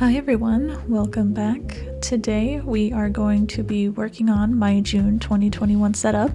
Hi everyone, welcome back. Today we are going to be working on my June 2021 setup.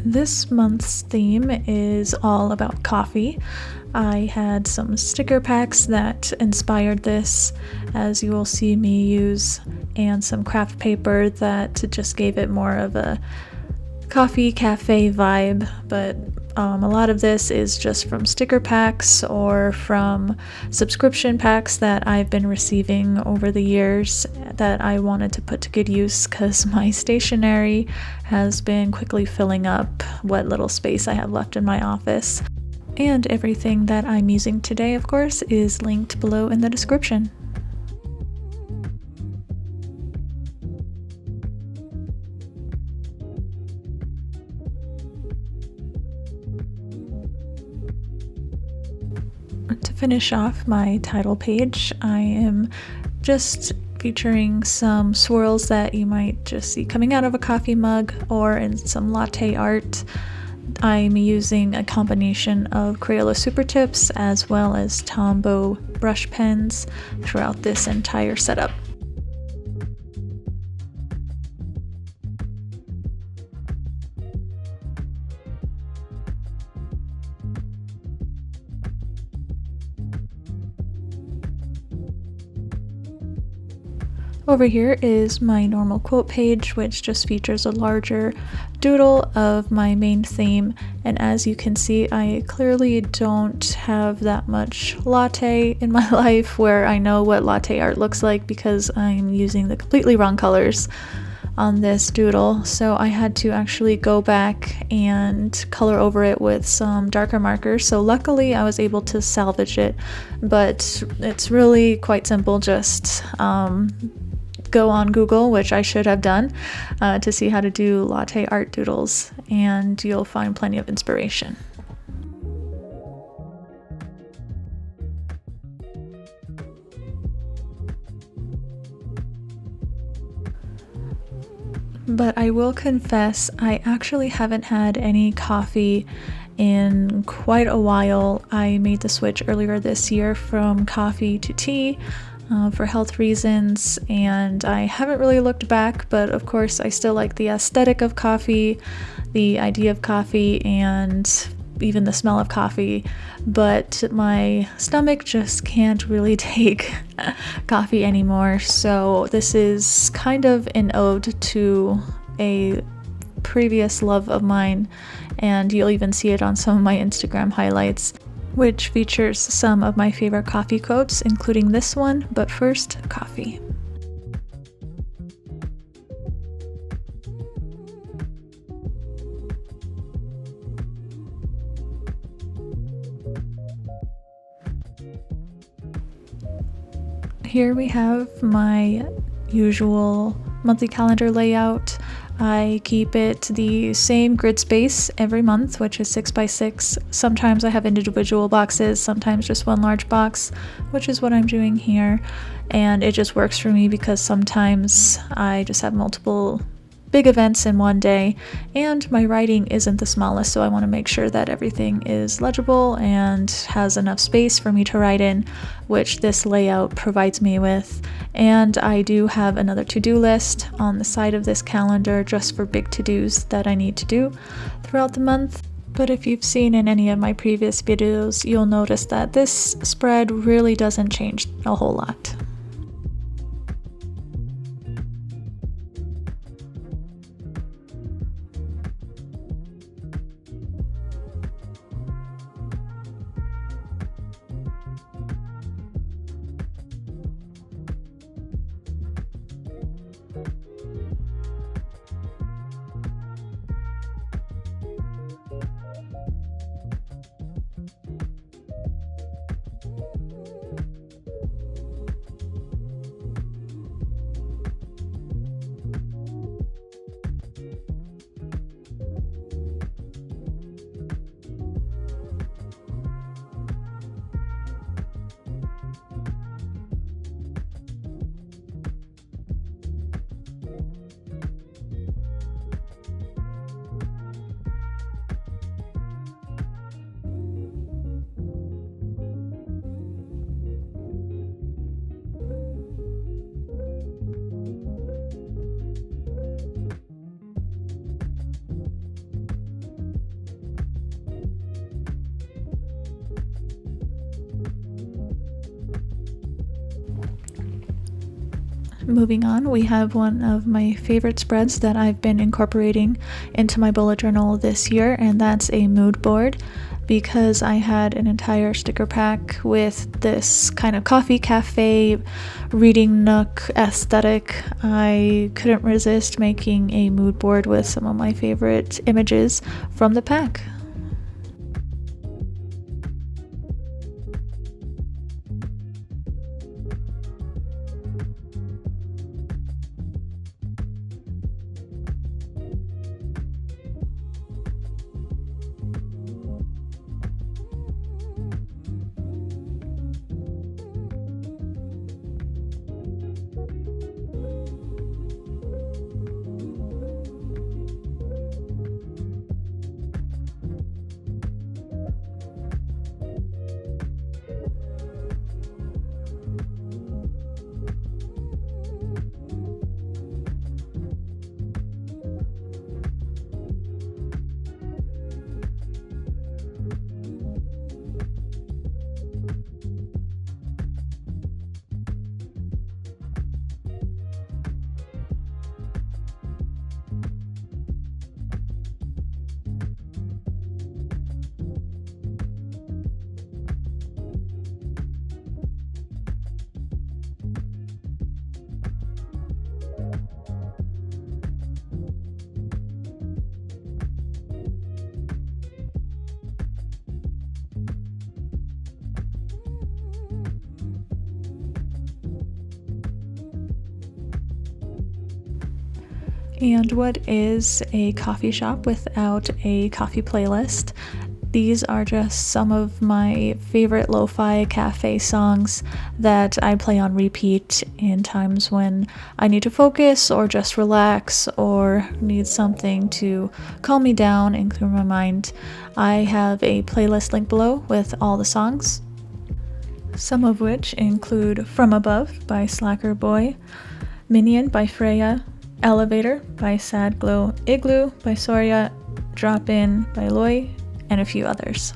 This month's theme is all about coffee. I had some sticker packs that inspired this, as you will see me use, and some craft paper that just gave it more of a coffee cafe vibe, but a lot of this is just from sticker packs or from subscription packs that I've been receiving over the years that I wanted to put to good use because my stationery has been quickly filling up what little space I have left in my office. And everything that I'm using today, of course, is linked below in the description. To finish off my title page, I am just featuring some swirls that you might just see coming out of a coffee mug or in some latte art. I'm using a combination of Crayola Super Tips as well as Tombow brush pens throughout this entire setup. Over here is my normal quote page, which just features a larger doodle of my main theme, and as you can see, I clearly don't have that much latte in my life where I know what latte art looks like because I'm using the completely wrong colors on this doodle, so I had to actually go back and color over it with some darker markers. So luckily I was able to salvage it, but it's really quite simple. Just go on Google, which I should have done, to see how to do latte art doodles, and you'll find plenty of inspiration. But I will confess, I actually haven't had any coffee in quite a while. I made the switch earlier this year from coffee to tea for health reasons, and I haven't really looked back, but of course I still like the aesthetic of coffee, the idea of coffee, and even the smell of coffee, but my stomach just can't really take coffee anymore. So this is kind of an ode to a previous love of mine, and you'll even see it on some of my Instagram highlights, which features some of my favorite coffee quotes, including this one. But first, coffee. Here we have my usual monthly calendar layout. I keep it the same grid space every month, which is 6 by 6. Sometimes I have individual boxes, sometimes just one large box, which is what I'm doing here. And it just works for me because sometimes I just have multiple big events in one day, and my writing isn't the smallest, so I want to make sure that everything is legible and has enough space for me to write in, which this layout provides me with. And I do have another to-do list on the side of this calendar just for big to-dos that I need to do throughout the month. But if you've seen in any of my previous videos, you'll notice that this spread really doesn't change a whole lot. Moving on, we have one of my favorite spreads that I've been incorporating into my bullet journal this year, and that's a mood board. Because I had an entire sticker pack with this kind of coffee cafe reading nook aesthetic, I couldn't resist making a mood board with some of my favorite images from the pack. And what is a coffee shop without a coffee playlist? These are just some of my favorite lo-fi cafe songs that I play on repeat in times when I need to focus or just relax or need something to calm me down and clear my mind. I have a playlist link below with all the songs, some of which include From Above by Slacker Boy, Minion by Freya, Elevator by Sad Glow, Igloo by Soria, Drop In by Loy, and a few others.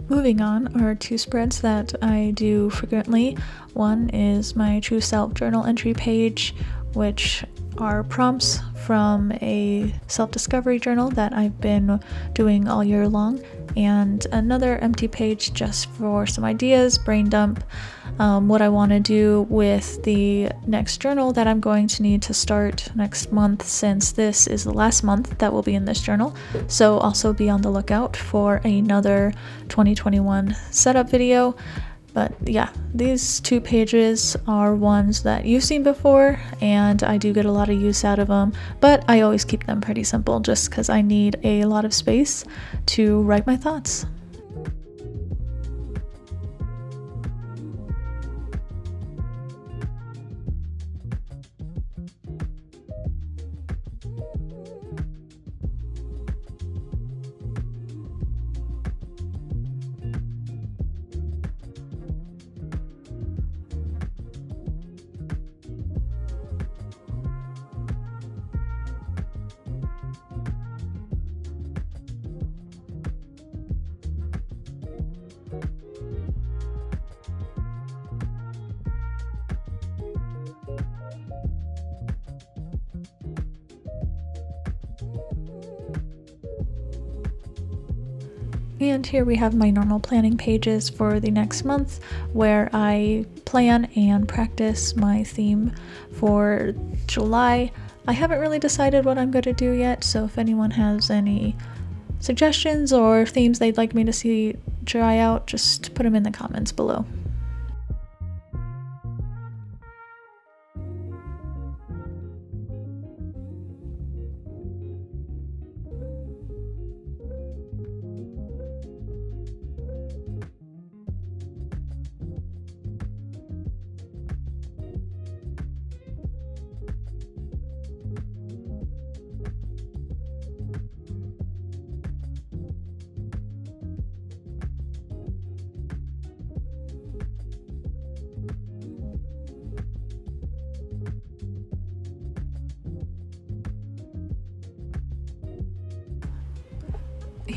Moving on are two spreads that I do frequently. One is my True Self journal entry page, which are prompts from a self-discovery journal that I've been doing all year long, and another empty page just for some ideas, brain dump, what I want to do with the next journal that I'm going to need to start next month, since this is the last month that will be in this journal. So also be on the lookout for another 2021 setup video. But yeah, these two pages are ones that you've seen before, and I do get a lot of use out of them, but I always keep them pretty simple just because I need a lot of space to write my thoughts. And here we have my normal planning pages for the next month, where I plan and practice my theme for July. I haven't really decided what I'm going to do yet, so if anyone has any suggestions or themes they'd like me to see try out, just put them in the comments below.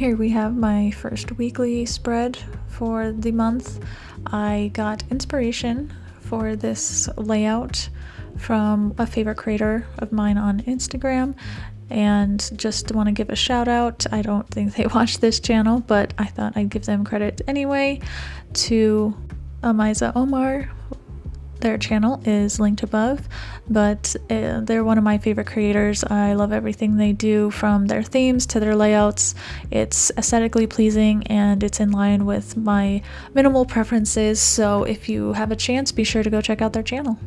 Here we have my first weekly spread for the month. I got inspiration for this layout from a favorite creator of mine on Instagram, and just want to give a shout out. I don't think they watch this channel, but I thought I'd give them credit anyway, to Amiza Omar. Their channel is linked above, but they're one of my favorite creators. I love everything they do, from their themes to their layouts. It's aesthetically pleasing and it's in line with my minimal preferences, so if you have a chance, be sure to go check out their channel.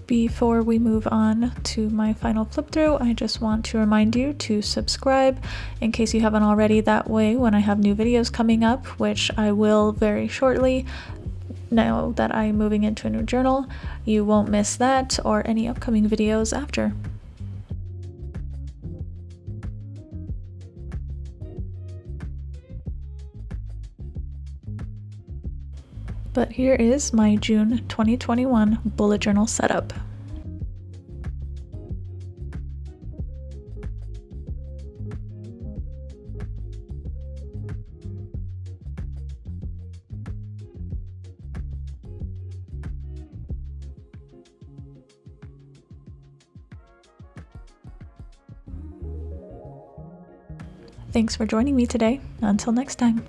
Before we move on to my final flip through, I just want to remind you to subscribe in case you haven't already. That way, when I have new videos coming up, which I will very shortly, now that I'm moving into a new journal, you won't miss that or any upcoming videos after. But here is my June 2021 bullet journal setup. Thanks for joining me today. Until next time.